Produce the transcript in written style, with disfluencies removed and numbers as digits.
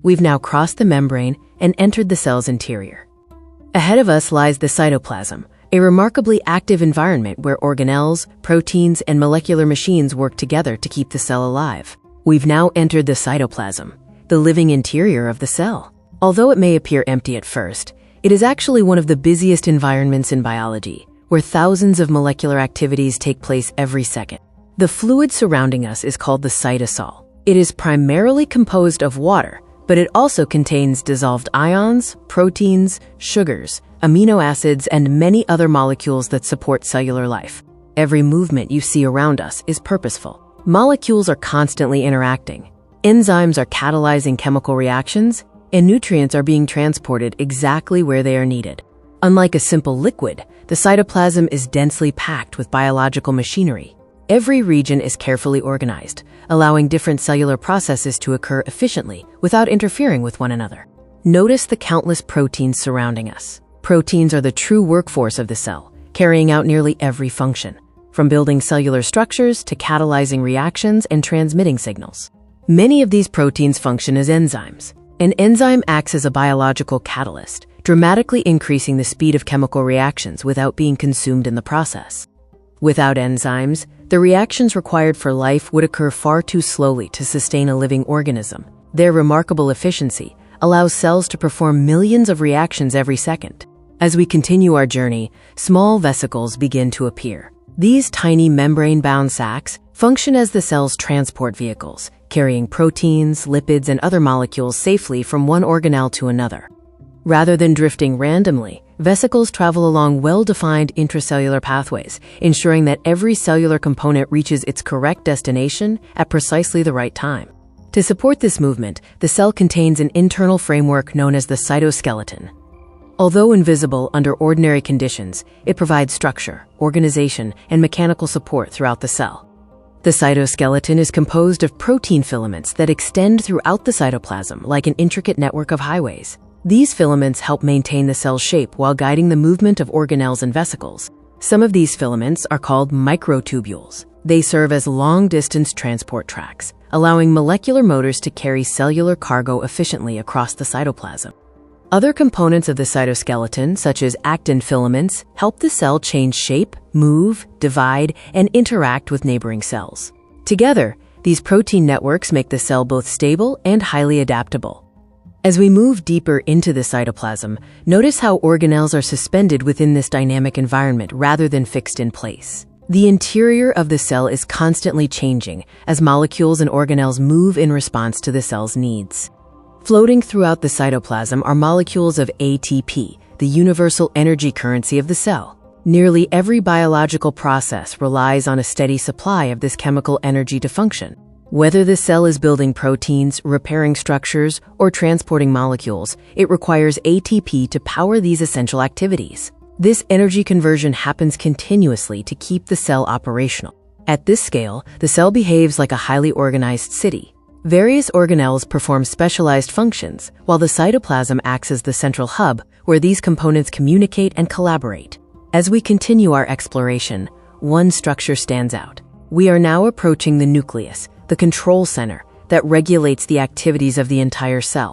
We've now crossed the membrane and entered the cell's interior. Ahead of us lies the cytoplasm, a remarkably active environment where organelles, proteins, and molecular machines work together to keep the cell alive. We've now entered the cytoplasm, the living interior of the cell. Although it may appear empty at first, it is actually one of the busiest environments in biology, where thousands of molecular activities take place every second. The fluid surrounding us is called the cytosol. It is primarily composed of water, but it also contains dissolved ions, proteins, sugars, amino acids, and many other molecules that support cellular life. Every movement you see around us is purposeful. Molecules are constantly interacting. Enzymes are catalyzing chemical reactions, and nutrients are being transported exactly where they are needed. Unlike a simple liquid, the cytoplasm is densely packed with biological machinery. Every region is carefully organized, allowing different cellular processes to occur efficiently without interfering with one another. Notice the countless proteins surrounding us. Proteins are the true workforce of the cell, carrying out nearly every function, from building cellular structures to catalyzing reactions and transmitting signals. Many of these proteins function as enzymes. An enzyme acts as a biological catalyst, dramatically increasing the speed of chemical reactions without being consumed in the process. Without enzymes, the reactions required for life would occur far too slowly to sustain a living organism. Their remarkable efficiency allows cells to perform millions of reactions every second. As we continue our journey, small vesicles begin to appear. These tiny membrane-bound sacs function as the cell's transport vehicles, carrying proteins, lipids, and other molecules safely from one organelle to another. Rather than drifting randomly, vesicles travel along well-defined intracellular pathways, ensuring that every cellular component reaches its correct destination at precisely the right time. To support this movement, the cell contains an internal framework known as the cytoskeleton. Although invisible under ordinary conditions, it provides structure, organization, and mechanical support throughout the cell. The cytoskeleton is composed of protein filaments that extend throughout the cytoplasm like an intricate network of highways. These filaments help maintain the cell's shape while guiding the movement of organelles and vesicles. Some of these filaments are called microtubules. They serve as long-distance transport tracks, allowing molecular motors to carry cellular cargo efficiently across the cytoplasm. Other components of the cytoskeleton, such as actin filaments, help the cell change shape, move, divide, and interact with neighboring cells. Together, these protein networks make the cell both stable and highly adaptable. As we move deeper into the cytoplasm, notice how organelles are suspended within this dynamic environment rather than fixed in place. The interior of the cell is constantly changing as molecules and organelles move in response to the cell's needs. Floating throughout the cytoplasm are molecules of ATP, the universal energy currency of the cell. Nearly every biological process relies on a steady supply of this chemical energy to function. Whether the cell is building proteins, repairing structures, or transporting molecules, it requires ATP to power these essential activities. This energy conversion happens continuously to keep the cell operational. At this scale, the cell behaves like a highly organized city. Various organelles perform specialized functions, while the cytoplasm acts as the central hub where these components communicate and collaborate. As we continue our exploration, one structure stands out. We are now approaching the nucleus, the control center that regulates the activities of the entire cell.